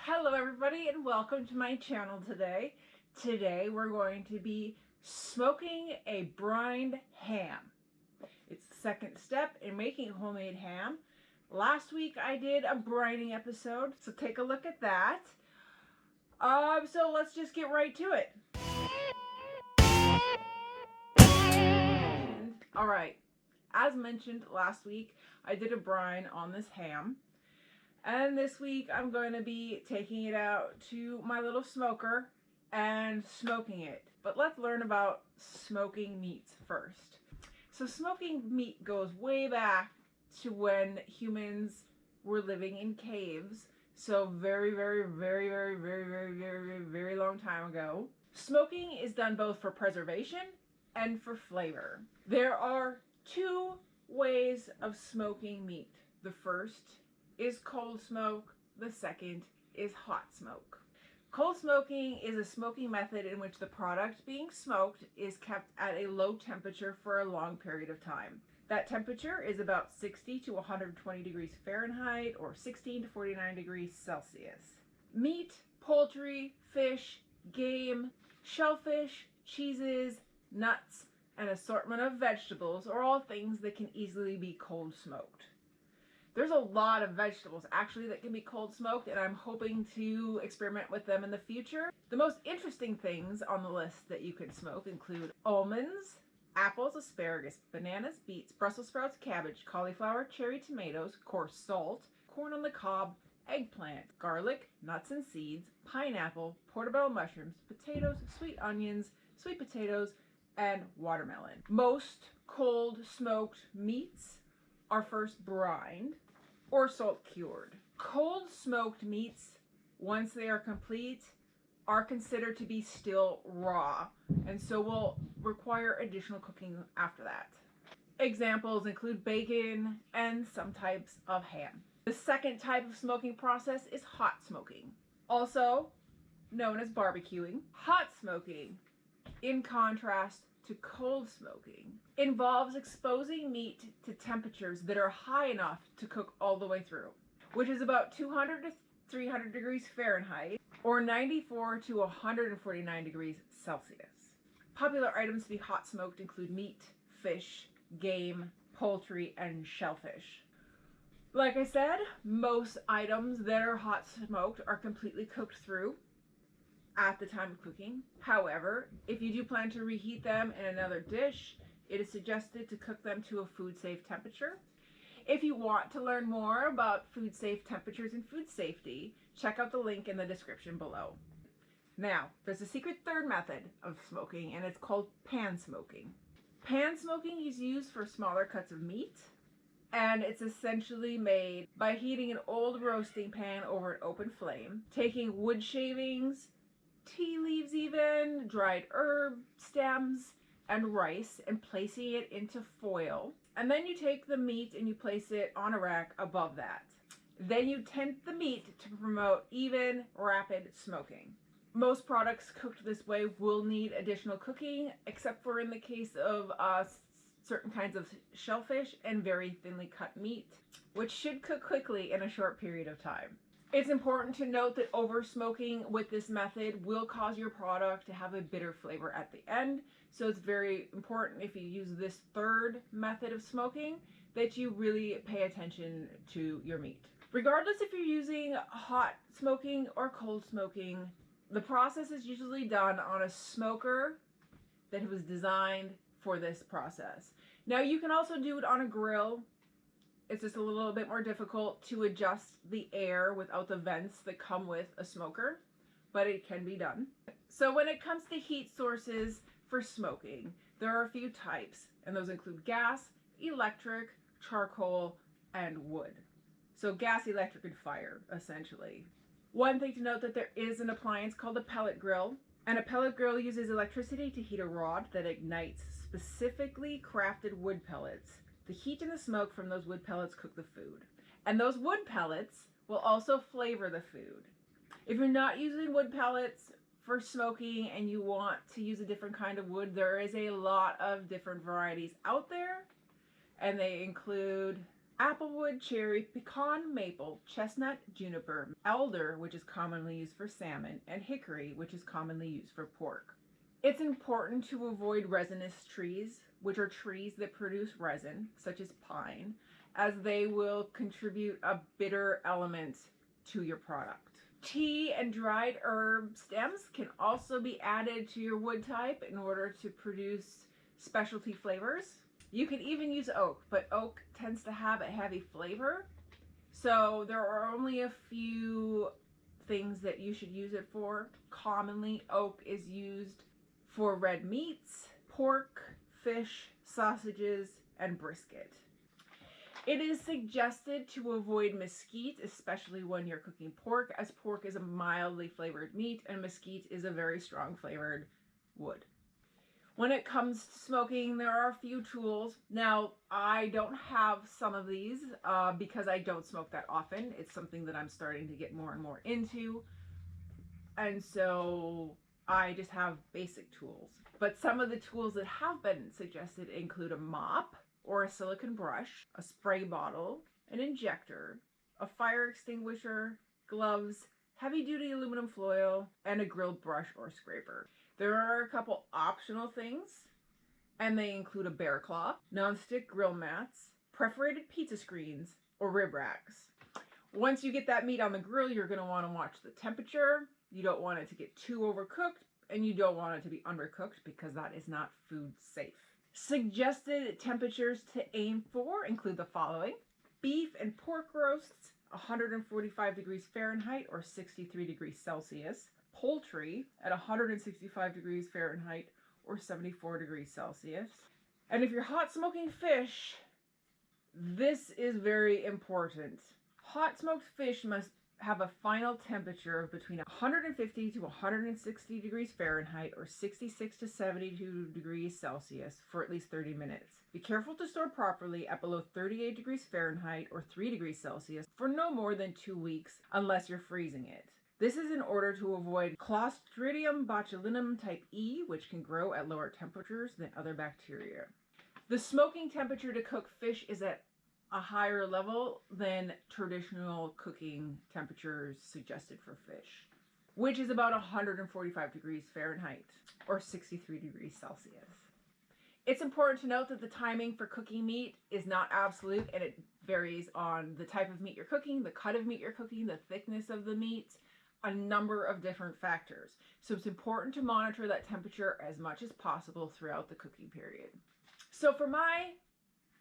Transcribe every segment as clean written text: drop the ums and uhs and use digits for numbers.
Hello everybody and welcome to my channel today. Today we're going to be smoking a brined ham. It's the second step in making homemade ham. Last week I did a brining episode, so take a look at that. So let's just get right to it. Alright, as mentioned last week, I did a brine on this ham. And this week I'm going to be taking it out to my little smoker and smoking it. But let's learn about smoking meats first. So smoking meat goes way back to when humans were living in caves. So very long time ago. Smoking is done both for preservation and for flavor. There are two ways of smoking meat. The first is cold smoke, the second is hot smoke. Cold smoking is a smoking method in which the product being smoked is kept at a low temperature for a long period of time. That temperature is about 60 to 120 degrees Fahrenheit or 16 to 49 degrees Celsius. Meat, poultry, fish, game, shellfish, cheeses, nuts, and assortment of vegetables are all things that can easily be cold smoked. There's a lot of vegetables actually that can be cold smoked, and I'm hoping to experiment with them in the future. The most interesting things on the list that you can smoke include almonds, apples, asparagus, bananas, beets, Brussels sprouts, cabbage, cauliflower, cherry tomatoes, coarse salt, corn on the cob, eggplant, garlic, nuts and seeds, pineapple, portobello mushrooms, potatoes, sweet onions, sweet potatoes, and watermelon. Most cold smoked meats are first brined or salt cured. Cold smoked meats, once they are complete, are considered to be still raw, and so will require additional cooking after that. Examples include bacon and some types of ham. The second type of smoking process is hot smoking, also known as barbecuing. Hot smoking, in contrast to cold smoking, involves exposing meat to temperatures that are high enough to cook all the way through, which is about 200 to 300 degrees Fahrenheit or 94 to 149 degrees Celsius. Popular items to be hot smoked include meat, fish, game, poultry, and shellfish. Like I said, most items that are hot smoked are completely cooked through at the time of cooking. However, if you do plan to reheat them in another dish, it is suggested to cook them to a food safe temperature. If you want to learn more about food safe temperatures and food safety, check out the link in the description below. Now, there's a secret third method of smoking, and it's called pan smoking. Pan smoking is used for smaller cuts of meat, and it's essentially made by heating an old roasting pan over an open flame, taking wood shavings, tea leaves even, dried herb stems, and rice, and placing it into foil. And then you take the meat and you place it on a rack above that. Then you tint the meat to promote even, rapid smoking. Most products cooked this way will need additional cooking, except for in the case of certain kinds of shellfish and very thinly cut meat, which should cook quickly in a short period of time. It's important to note that over smoking with this method will cause your product to have a bitter flavor at the end. So it's very important, if you use this third method of smoking, that you really pay attention to your meat. Regardless if you're using hot smoking or cold smoking, the process is usually done on a smoker that was designed for this process. Now you can also do it on a grill. It's just a little bit more difficult to adjust the air without the vents that come with a smoker, but it can be done. So when it comes to heat sources for smoking, there are a few types, and those include gas, electric, charcoal, and wood. So gas, electric, and fire, essentially. One thing to note that there is an appliance called a pellet grill, and a pellet grill uses electricity to heat a rod that ignites specifically crafted wood pellets. The heat and the smoke from those wood pellets cook the food. And those wood pellets will also flavor the food. If you're not using wood pellets for smoking and you want to use a different kind of wood, there is a lot of different varieties out there. And they include applewood, cherry, pecan, maple, chestnut, juniper, elder, which is commonly used for salmon, and hickory, which is commonly used for pork. It's important to avoid resinous trees, which are trees that produce resin, such as pine, as they will contribute a bitter element to your product. Tea and dried herb stems can also be added to your wood type in order to produce specialty flavors. You can even use oak, but oak tends to have a heavy flavor. So there are only a few things that you should use it for. Commonly, oak is used for red meats, pork, fish, sausages, and brisket. It is suggested to avoid mesquite, especially when you're cooking pork, as pork is a mildly flavored meat and mesquite is a very strong flavored wood. When it comes to smoking, there are a few tools. Now, I don't have some of these because I don't smoke that often. It's something that I'm starting to get more and more into. And so I just have basic tools. But some of the tools that have been suggested include a mop or a silicone brush, a spray bottle, an injector, a fire extinguisher, gloves, heavy-duty aluminum foil, and a grilled brush or scraper. There are a couple optional things, and they include a bear claw, nonstick grill mats, perforated pizza screens, or rib racks. Once you get that meat on the grill, you're going to want to watch the temperature. You don't want it to get too overcooked, and you don't want it to be undercooked because that is not food safe. Suggested temperatures to aim for include the following: beef and pork roasts, 145 degrees Fahrenheit or 63 degrees Celsius. Poultry at 165 degrees Fahrenheit or 74 degrees Celsius. And if you're hot smoking fish, this is very important. Hot smoked fish must have a final temperature of between 150 to 160 degrees Fahrenheit or 66 to 72 degrees Celsius for at least 30 minutes. Be careful to store properly at below 38 degrees Fahrenheit or 3 degrees Celsius for no more than 2 weeks unless you're freezing it. This is in order to avoid Clostridium botulinum type E, which can grow at lower temperatures than other bacteria. The smoking temperature to cook fish is at a higher level than traditional cooking temperatures suggested for fish, which is about 145 degrees Fahrenheit or 63 degrees Celsius. It's important to note that the timing for cooking meat is not absolute, and it varies on the type of meat you're cooking, the cut of meat you're cooking, the thickness of the meat, a number of different factors. So it's important to monitor that temperature as much as possible throughout the cooking period. So for my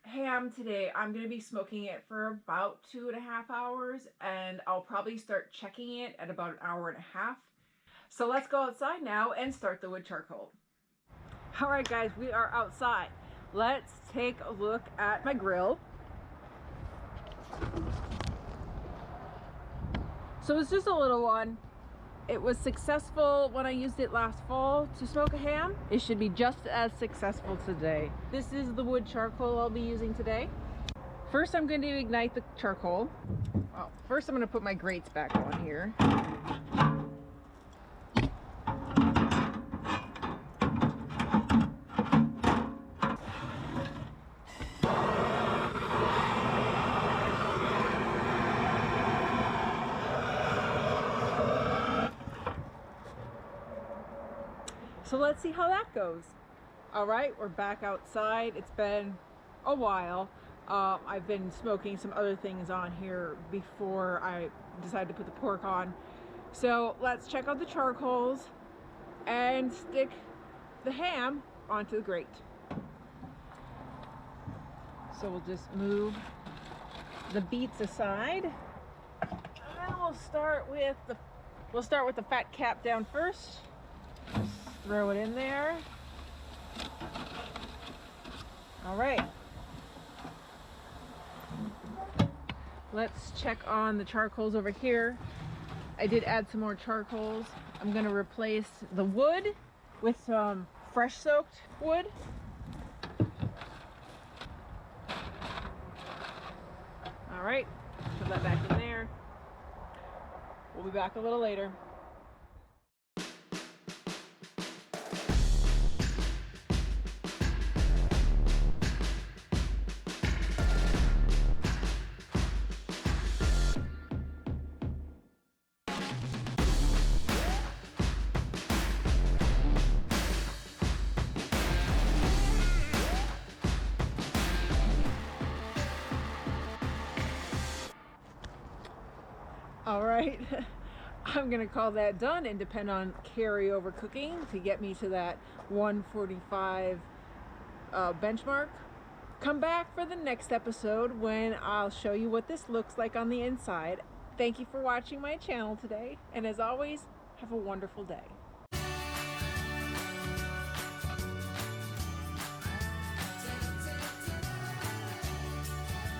ham today, I'm going to be smoking it for about 2.5 hours, and I'll probably start checking it at about 1.5 hours. So let's go outside now and start the wood charcoal. All right, guys, we are outside. Let's take a look at my grill. So it's just a little one. It was successful when I used it last fall to smoke a ham. It should be just as successful today. This is the wood charcoal I'll be using today. First, I'm going to ignite the charcoal. Well, first I'm going to put my grates back on here. So let's see how that goes. All right, we're back outside. It's been a while. I've been smoking some other things on here before I decided to put the pork on. So let's check out the charcoals and stick the ham onto the grate. So we'll just move the beets aside. And then we'll start with the fat cap down first. Just throw it in there. All right. Let's check on the charcoals over here. I did add some more charcoals. I'm going to replace the wood with some fresh soaked wood. All right, put that back in there. We'll be back a little later. All right. I'm gonna call that done and depend on carryover cooking to get me to that 145 benchmark. Come back for the next episode when I'll show you what this looks like on the inside. Thank you for watching my channel today, and as always, have a wonderful day.